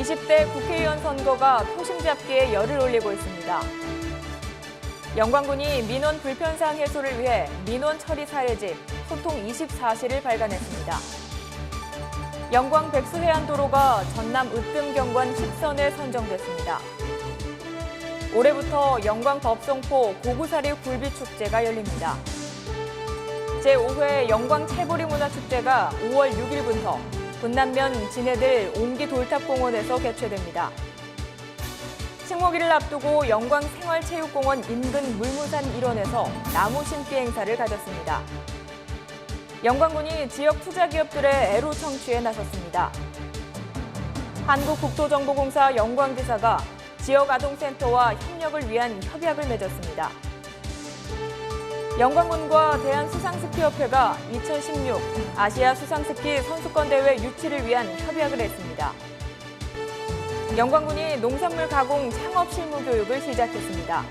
20대 국회의원 선거가 표심 잡기에 열을 올리고 있습니다. 영광군이 민원 불편사항 해소를 위해 민원 처리 사례집 소통 24시를 발간했습니다. 영광 백수해안도로가 전남 으뜸경관 10선에 선정됐습니다. 올해부터 영광 법성포 고구사리 굴비축제가 열립니다. 제5회 영광 찰보리 문화축제가 5월 6일부터 분남면 진해들 옹기 돌탑공원에서 개최됩니다. 식목일을 앞두고 영광 생활체육공원 인근 물무산 일원에서 나무 심기 행사를 가졌습니다. 영광군이 지역 투자기업들의 애로 청취에 나섰습니다. 한국국토정보공사 영광지사가 지역아동센터와 협력을 위한 협약을 맺었습니다. 영광군과 대한수상스키협회가 2016 아시아 수상스키 선수권대회 유치를 위한 협약을 했습니다. 영광군이 농산물 가공 창업 실무 교육을 시작했습니다.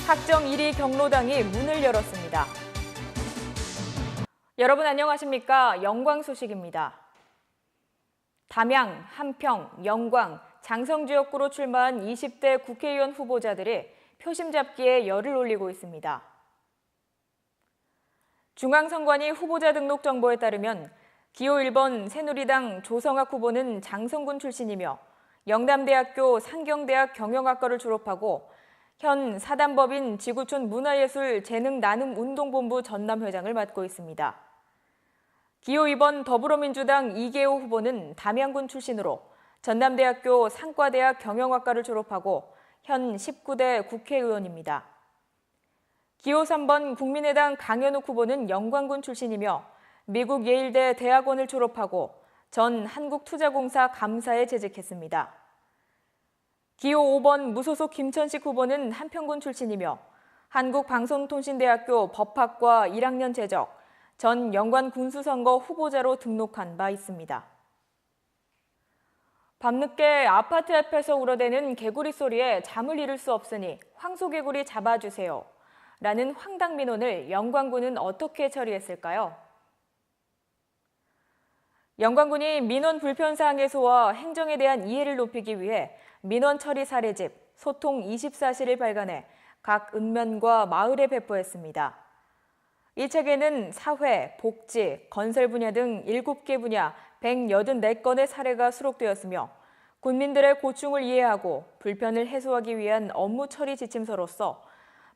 학정 1위 경로당이 문을 열었습니다. 여러분 안녕하십니까? 영광 소식입니다. 담양, 한평, 영광, 장성 지역구로 출마한 20대 국회의원 후보자들이 표심 잡기에 열을 올리고 있습니다. 중앙선관위 후보자 등록 정보에 따르면 기호 1번 새누리당 조성학 후보는 장성군 출신이며 영남대학교 상경대학 경영학과를 졸업하고 현 사단법인 지구촌 문화예술재능나눔운동본부 전남회장을 맡고 있습니다. 기호 2번 더불어민주당 이계호 후보는 담양군 출신으로 전남대학교 상과대학 경영학과를 졸업하고 현 19대 국회의원입니다. 기호 3번 국민의당 강현욱 후보는 영광군 출신이며 미국 예일대 대학원을 졸업하고 전 한국투자공사 감사에 재직했습니다. 기호 5번 무소속 김천식 후보는 한평군 출신이며 한국방송통신대학교 법학과 1학년 재적, 전 영광 군수선거 후보자로 등록한 바 있습니다. 밤늦게 아파트 앞에서 울어대는 개구리 소리에 잠을 이룰 수 없으니 황소개구리 잡아주세요. 라는 황당 민원을 영광군은 어떻게 처리했을까요? 영광군이 민원 불편사항 해소와 행정에 대한 이해를 높이기 위해 민원 처리 사례집 소통 24시를 발간해 각 읍면과 마을에 배포했습니다. 이 책에는 사회, 복지, 건설 분야 등 7개 분야 184건의 사례가 수록되었으며 군민들의 고충을 이해하고 불편을 해소하기 위한 업무 처리 지침서로서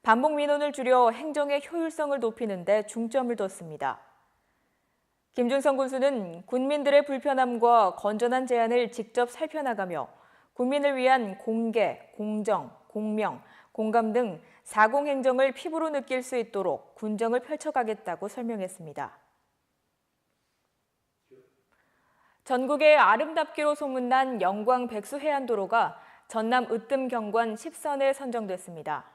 반복 민원을 줄여 행정의 효율성을 높이는 데 중점을 뒀습니다. 김준성 군수는 군민들의 불편함과 건전한 제안을 직접 살펴나가며 국민을 위한 공개, 공정, 공명, 공감 등 사공행정을 피부로 느낄 수 있도록 군정을 펼쳐가겠다고 설명했습니다. 전국의 아름답기로 소문난 영광 백수해안도로가 전남 으뜸경관 10선에 선정됐습니다.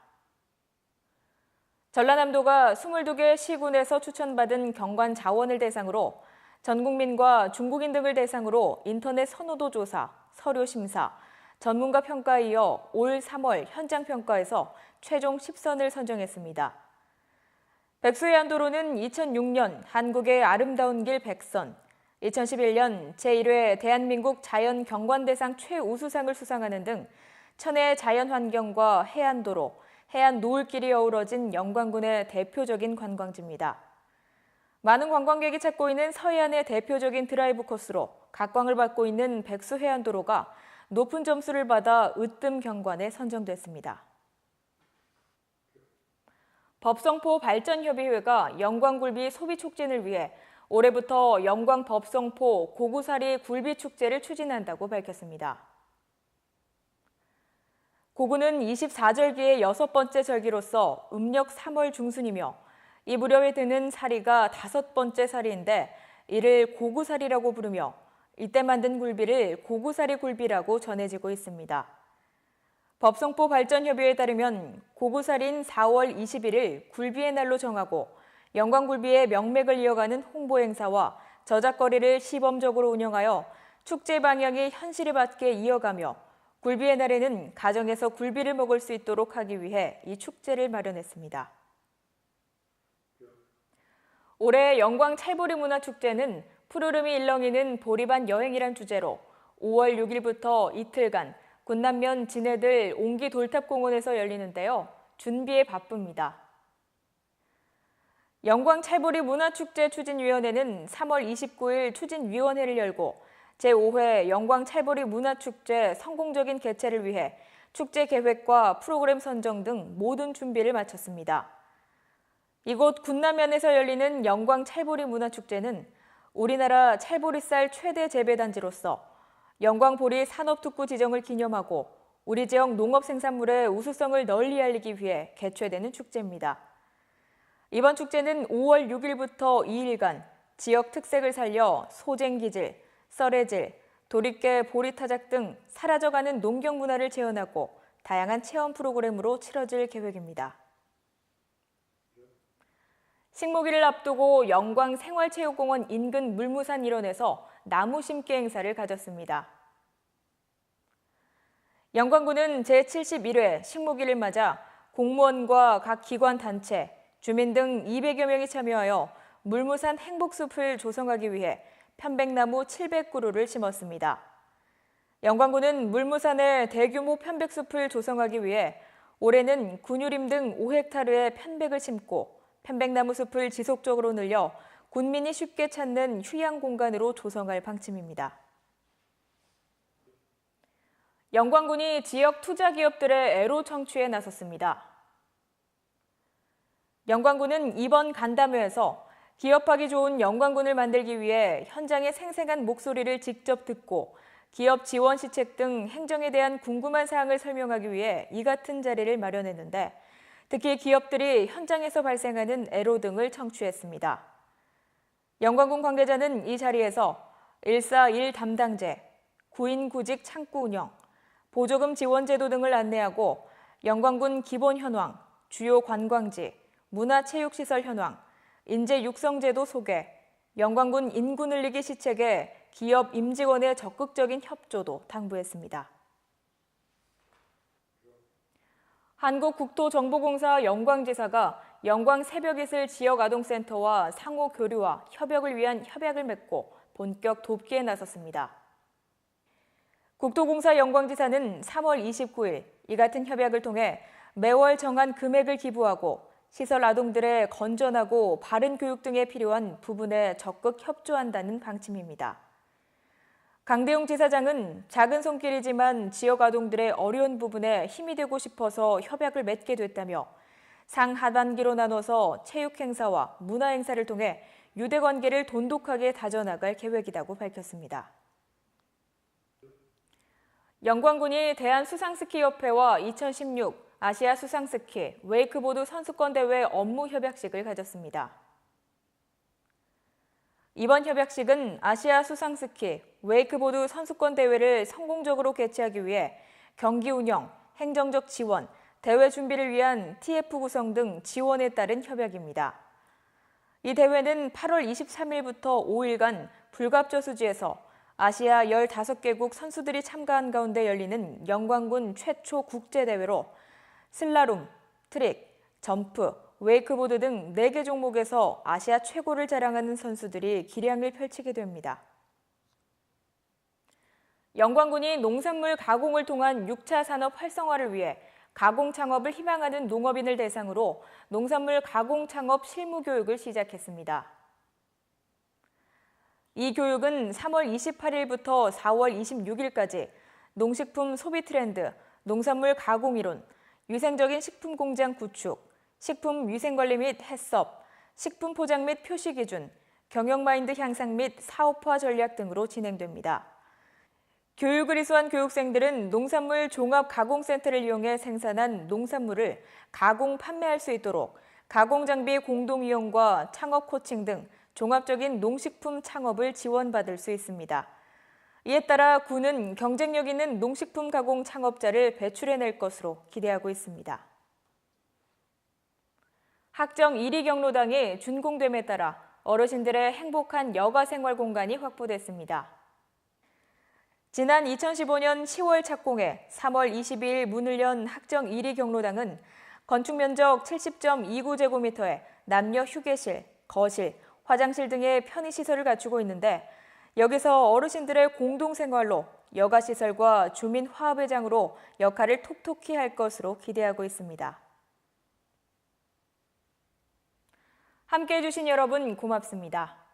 전라남도가 22개 시군에서 추천받은 경관 자원을 대상으로 전 국민과 중국인 등을 대상으로 인터넷 선호도 조사, 서류 심사, 전문가 평가에 이어 올 3월 현장 평가에서 최종 10선을 선정했습니다. 백수해안도로는 2006년 한국의 아름다운 길 100선, 2011년 제1회 대한민국 자연경관대상 최우수상을 수상하는 등 천혜의 자연환경과 해안도로, 해안 노을길이 어우러진 영광군의 대표적인 관광지입니다. 많은 관광객이 찾고 있는 서해안의 대표적인 드라이브 코스로 각광을 받고 있는 백수해안도로가 높은 점수를 받아 으뜸경관에 선정됐습니다. 법성포 발전협의회가 영광굴비 소비 촉진을 위해 올해부터 영광 법성포 고구사리 굴비축제를 추진한다고 밝혔습니다. 고구는 24절기의 6번째 절기로서 음력 3월 중순이며 이 무렵에 드는 사리가 5번째 사리인데 이를 고구사리라고 부르며 이때 만든 굴비를 고구사리 굴비라고 전해지고 있습니다. 법성포 발전협의회에 따르면 고구사리인 4월 21일 굴비의 날로 정하고 영광굴비의 명맥을 이어가는 홍보 행사와 저작거리를 시범적으로 운영하여 축제 방향이 현실에 맞게 이어가며 굴비의 날에는 가정에서 굴비를 먹을 수 있도록 하기 위해 이 축제를 마련했습니다. 올해 영광 찰보리 문화축제는 푸르름이 일렁이는 보리반 여행이란 주제로 5월 6일부터 이틀간 군남면 진해들 옹기 돌탑공원에서 열리는데요. 준비에 바쁩니다. 영광 찰보리 문화축제 추진위원회는 3월 29일 추진위원회를 열고 제5회 영광 찰보리 문화축제 성공적인 개최를 위해 축제 계획과 프로그램 선정 등 모든 준비를 마쳤습니다. 이곳 군남면에서 열리는 영광 찰보리 문화축제는 우리나라 찰보리쌀 최대 재배단지로서 영광보리 산업특구 지정을 기념하고 우리 지역 농업 생산물의 우수성을 널리 알리기 위해 개최되는 축제입니다. 이번 축제는 5월 6일부터 2일간 지역 특색을 살려 소쟁기질, 썰애질, 도립개 보리타작 등 사라져가는 농경 문화를 재현하고 다양한 체험 프로그램으로 치러질 계획입니다. 식목일을 앞두고 영광 생활체육공원 인근 물무산 일원에서 나무 심기 행사를 가졌습니다. 영광군은 제71회 식목일을 맞아 공무원과 각 기관 단체, 주민 등 200여 명이 참여하여 물무산 행복숲을 조성하기 위해 편백나무 700그루를 심었습니다. 영광군은 물무산에 대규모 편백숲을 조성하기 위해 올해는 군유림 등 5헥타르의 편백을 심고 편백나무 숲을 지속적으로 늘려 군민이 쉽게 찾는 휴양 공간으로 조성할 방침입니다. 영광군이 지역 투자 기업들의 애로 청취에 나섰습니다. 영광군은 이번 간담회에서 기업하기 좋은 영광군을 만들기 위해 현장의 생생한 목소리를 직접 듣고 기업 지원 시책 등 행정에 대한 궁금한 사항을 설명하기 위해 이 같은 자리를 마련했는데 특히 기업들이 현장에서 발생하는 애로 등을 청취했습니다. 영광군 관계자는 이 자리에서 141 담당제, 구인 구직 창구 운영, 보조금 지원 제도 등을 안내하고 영광군 기본 현황, 주요 관광지, 문화체육시설 현황, 인재 육성 제도 소개, 영광군 인구 늘리기 시책에 기업 임직원의 적극적인 협조도 당부했습니다. 한국국토정보공사 영광지사가 영광 새벽이슬 지역아동센터와 상호 교류와 협약을 위한 협약을 맺고 본격 돕기에 나섰습니다. 국토공사 영광지사는 3월 29일 이 같은 협약을 통해 매월 정한 금액을 기부하고 시설 아동들의 건전하고 바른 교육 등에 필요한 부분에 적극 협조한다는 방침입니다. 강대용 지사장은 작은 손길이지만 지역 아동들의 어려운 부분에 힘이 되고 싶어서 협약을 맺게 됐다며 상하반기로 나눠서 체육 행사와 문화 행사를 통해 유대 관계를 돈독하게 다져나갈 계획이라고 밝혔습니다. 영광군이 대한수상스키협회와 2016 아시아 수상스키 웨이크보드 선수권대회 업무 협약식을 가졌습니다. 이번 협약식은 아시아 수상스키 웨이크보드 선수권대회를 성공적으로 개최하기 위해 경기 운영, 행정적 지원, 대회 준비를 위한 TF 구성 등 지원에 따른 협약입니다. 이 대회는 8월 23일부터 5일간 불갑저수지에서 아시아 15개국 선수들이 참가한 가운데 열리는 영광군 최초 국제대회로 슬라롬, 트릭, 점프, 웨이크보드 등 4개 종목에서 아시아 최고를 자랑하는 선수들이 기량을 펼치게 됩니다. 영광군이 농산물 가공을 통한 6차 산업 활성화를 위해 가공 창업을 희망하는 농업인을 대상으로 농산물 가공 창업 실무 교육을 시작했습니다. 이 교육은 3월 28일부터 4월 26일까지 농식품 소비 트렌드, 농산물 가공 이론, 위생적인 식품 공장 구축, 식품 위생관리 및 해썹, 식품 포장 및 표시 기준, 경영 마인드 향상 및 사업화 전략 등으로 진행됩니다. 교육을 이수한 교육생들은 농산물 종합가공센터를 이용해 생산한 농산물을 가공 판매할 수 있도록 가공장비 공동 이용과 창업 코칭 등 종합적인 농식품 창업을 지원받을 수 있습니다. 이에 따라 군은 경쟁력 있는 농식품 가공 창업자를 배출해낼 것으로 기대하고 있습니다. 학정 1위 경로당이 준공됨에 따라 어르신들의 행복한 여가 생활 공간이 확보됐습니다. 지난 2015년 10월 착공해 3월 22일 문을 연 학정 1위 경로당은 건축 면적 70.29제곱미터에 남녀 휴게실, 거실, 화장실 등의 편의시설을 갖추고 있는데 여기서 어르신들의 공동생활로 여가시설과 주민화합회장으로 역할을 톡톡히 할 것으로 기대하고 있습니다. 함께해 주신 여러분 고맙습니다.